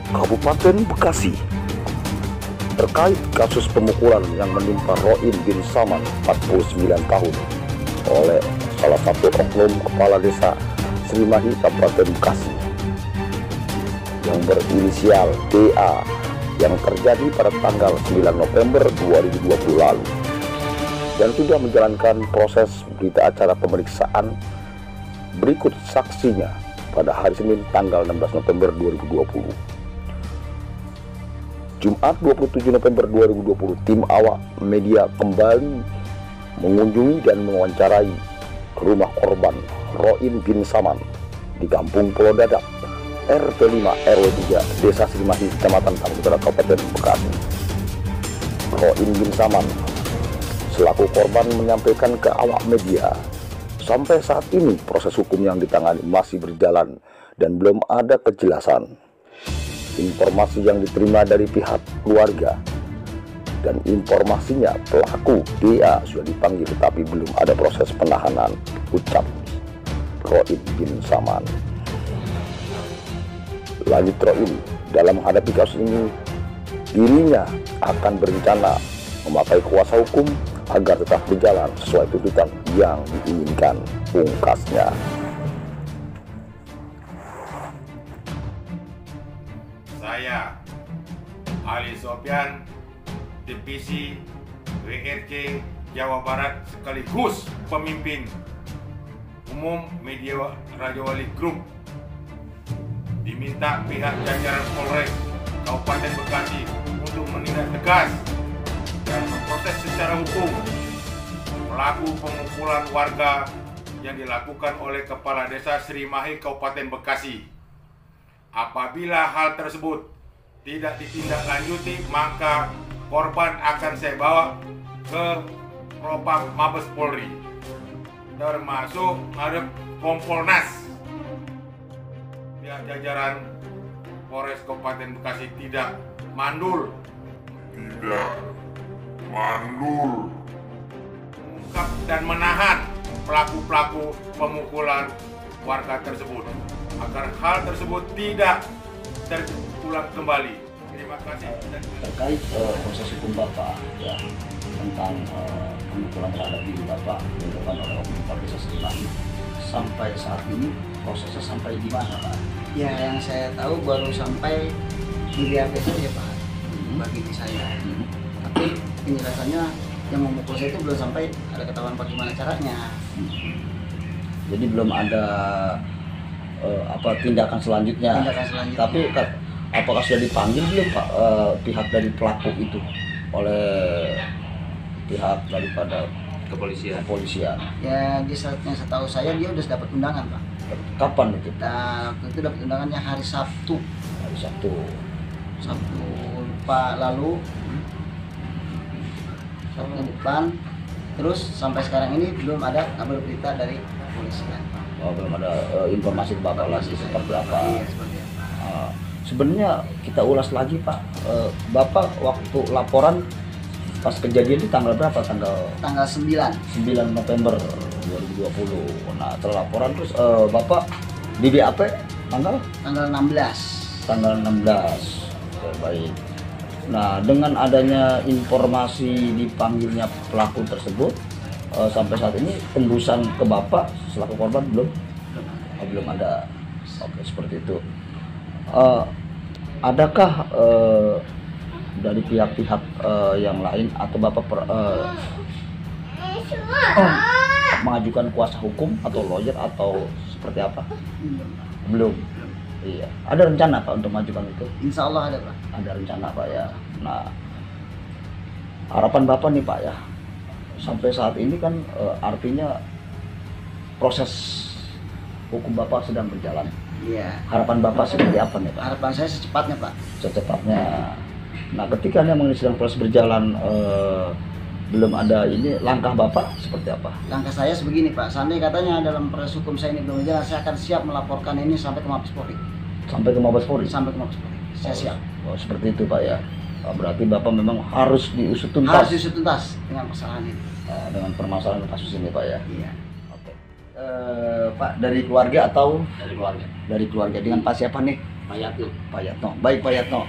Kabupaten Bekasi terkait kasus pemukulan yang menimpa Roim bin Saman 49 tahun oleh salah satu oknum kepala desa Srimahi Kabupaten Bekasi yang berinisial DA yang terjadi pada tanggal 9 November 2020 lalu dan sudah menjalankan proses berita acara pemeriksaan berikut saksinya pada hari Senin tanggal 16 November 2020. Jumat 27 November 2020, tim awak media kembali mengunjungi dan mewawancarai rumah korban Roim bin Saman di Kampung Pulau Dadap, RT 5 RW 3, Desa Srimahi, Kecamatan Tanjung Perak, Kabupaten Bekasi. Roim bin Saman selaku korban menyampaikan ke awak media, sampai saat ini proses hukum yang ditangani masih berjalan dan belum ada kejelasan. Informasi yang diterima dari pihak keluarga dan informasinya pelaku DA sudah dipanggil tetapi belum ada proses penahanan, ucap Roim bin Saman. Lanjut Roim, dalam menghadapi kasus ini dirinya akan berencana memakai kuasa hukum agar tetap berjalan sesuai tuntutan yang diinginkan, pungkasnya. Saya, Ali Sofyan, Divisi WRC Jawa Barat sekaligus pemimpin umum Media Raja Wali Group, diminta pihak jajaran Polres Kabupaten Bekasi untuk menindak tegas dan memproses secara hukum pelaku pemukulan warga yang dilakukan oleh Kepala Desa Srimahi Kabupaten Bekasi. Apabila hal tersebut tidak ditindaklanjuti, maka korban akan saya bawa ke Propam Mabes Polri, termasuk ada Kompolnas. Pihak jajaran Polres Kabupaten Bekasi tidak mandul mengungkap dan menahan pelaku-pelaku pemukulan warga tersebut agar hal tersebut tidak terulang kembali. Terima kasih. Terkait proses hukum Bapak ya tentang pemukulan terhadap diri Bapak yang dilakukan oleh oknum kepala desa Srimahi, sampai saat ini prosesnya sampai di mana Pak? Ya, yang saya tahu baru sampai di BAP saja Pak, bagi saya. Tapi penjelasannya yang memukul saya itu belum sampai ada ketahuan bagaimana caranya. Jadi belum ada tindakan selanjutnya. Tapi apakah sudah dipanggil belum Pak pihak dari pelaku itu oleh pihak daripada kepolisian? Ya, di saatnya setahu saya dia udah dapat undangan Pak. Kapan itu? Nah, itu dapat undangannya hari Sabtu. Sabtu lupa lalu. Sabtu depan. Terus sampai sekarang ini belum ada kabar berita dari kepolisian. Oh, belum ada informasi ke Bapak lagi seperti apa? Iya, seperti apa. Sebenarnya kita ulas lagi Pak. Bapak waktu laporan pas kejadian itu tanggal berapa? Tanggal 9 November 2020. Nah, setelah laporan terus Bapak di BAP tanggal 16. Tanggal 16. Oke, baik. Nah, dengan adanya informasi dipanggilnya pelaku tersebut, sampai saat ini tembusan ke Bapak selaku korban belum ada. Oke, seperti itu. Adakah dari pihak-pihak yang lain atau Bapak mengajukan kuasa hukum atau lawyer atau seperti apa? Belum. Iya. Ada rencana Pak untuk mengajukan itu? Insya Allah ada Pak. Ada rencana Pak ya. Nah, harapan Bapak nih Pak ya, sampai saat ini kan artinya proses hukum Bapak sedang berjalan. Iya. Harapan Bapak seperti apa nih Pak? Harapan saya secepatnya Pak. Secepatnya. Nah, ketika sedang proses berjalan belum ada ini, langkah Bapak seperti apa? Langkah saya sebegini Pak, seandainya katanya dalam proses hukum saya ini belum berjalan, saya akan siap melaporkan ini sampai ke Mabes Polri. Sampai ke Mabes Polri? Sampai ke Mabes Polri, saya siap. Oh, seperti itu Pak ya. Berarti Bapak memang harus diusut tuntas. Harus diusut tuntas dengan kesalahan ini. Dengan permasalahan kasus ini Pak ya. Iya. Oke. Pak, dari keluarga atau dari keluarga. dari keluarga dengan Pak siapa nih? Pak Yatno. Pak Yatno. Baik Pak Yatno.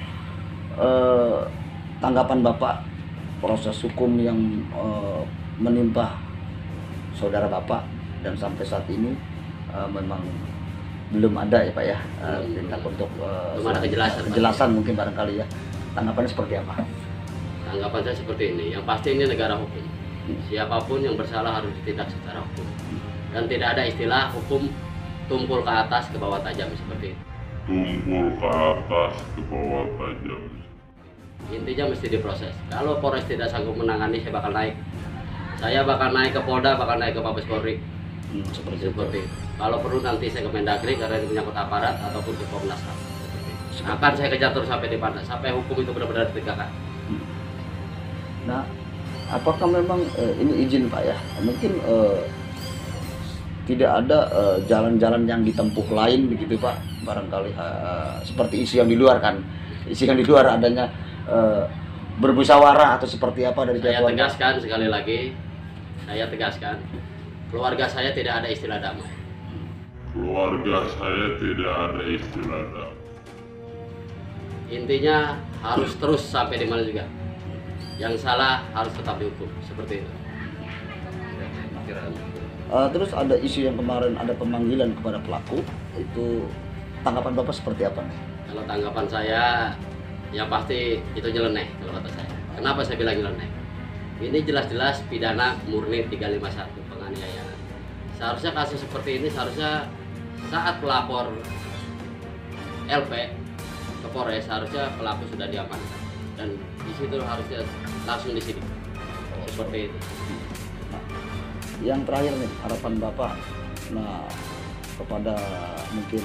Tanggapan Bapak proses hukum yang menimpa saudara Bapak dan sampai saat ini memang belum ada ya Pak ya, tindak untuk Belum ada kejelasan mungkin barangkali ya. Tanggapannya seperti apa? Tanggapan saya seperti ini. Yang pasti ini negara hukum. Siapapun yang bersalah harus ditindak secara hukum. Dan tidak ada istilah hukum tumpul ke atas ke bawah tajam seperti itu. Tumpul ke atas ke bawah tajam. Intinya mesti diproses. Kalau Polres tidak sanggup menangani, saya bakal naik. Saya bakal naik ke Polda, bakal naik ke Mabes Polri. Seperti itu. Seperti itu. Kalau perlu nanti saya ke Mendagri karena ini menyangkut aparat ataupun ke Komnas HAM. Akan saya kejar terus sampai di mana, sampai hukum itu benar-benar ditegakkan. Nah, apakah memang ini izin Pak ya? Mungkin tidak ada jalan-jalan yang ditempuh lain begitu Pak, barangkali seperti isu yang di luar kan, isu yang di luar adanya bermusyawarah atau seperti apa dari pihak Saya keluarga? tegaskan sekali lagi, saya tegaskan, keluarga saya tidak ada istilah damai. Keluarga saya tidak ada istilah damai. Intinya harus terus sampai di mana juga. Yang salah harus tetap dihukum, seperti itu. Terus ada isu yang kemarin ada pemanggilan kepada pelaku, itu tanggapan Bapak seperti apa nih? Kalau tanggapan saya, yang pasti itu nyeleneh kalau kata saya. Kenapa saya bilang nyeleneh? Ini jelas-jelas pidana murni 351 penganiayaan. Seharusnya kasus seperti ini seharusnya saat pelapor LP ke Polres seharusnya pelaku sudah diamankan dan di situ harusnya langsung disidik. Seperti itu. Yang terakhir nih, harapan Bapak kepada mungkin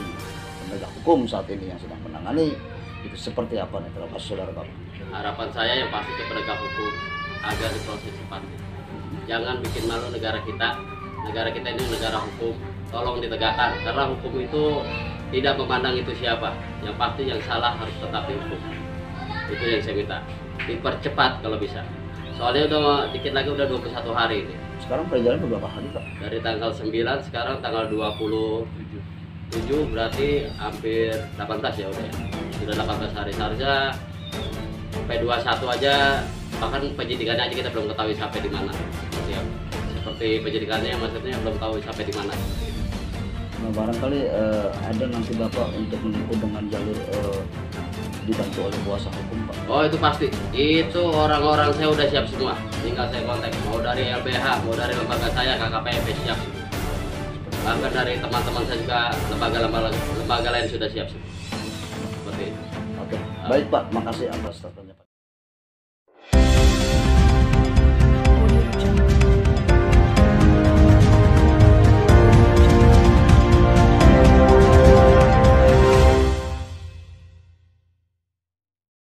penegak hukum saat ini yang sedang menangani itu seperti apa nih terhadap saudara Bapak? Harapan saya yang pasti ke penegak hukum agar diproses cepatnya. Jangan bikin malu negara kita. Negara kita ini negara hukum. Tolong ditegakkan karena hukum itu tidak memandang itu siapa. Yang pasti yang salah harus tetap dihukum. Itu yang saya minta. Dipercepat kalau bisa. Soalnya udah dikit lagi udah 21 hari ini. Sekarang perjalanan beberapa hari Pak? Dari tanggal 9 sekarang tanggal 27 berarti hampir 18 ya udah ya. Sudah 18 hari. Seharusnya sampai 21 aja, bahkan penyidikannya aja kita belum ketahui sampai di mana. Seperti penyidikannya maksudnya belum tahu sampai di mana. Nah, barangkali ada nanti Bapak untuk menempuh dengan jalur dibantu oleh kuasa hukum Pak? Oh itu pasti, itu orang-orang saya udah siap semua. Tinggal saya kontak, mau dari LBH, mau dari lembaga saya, KKPP siap. Bahkan dari teman-teman saya juga lembaga lain sudah siap semua. Seperti itu. Oke, baik Pak, makasih atas statementnya.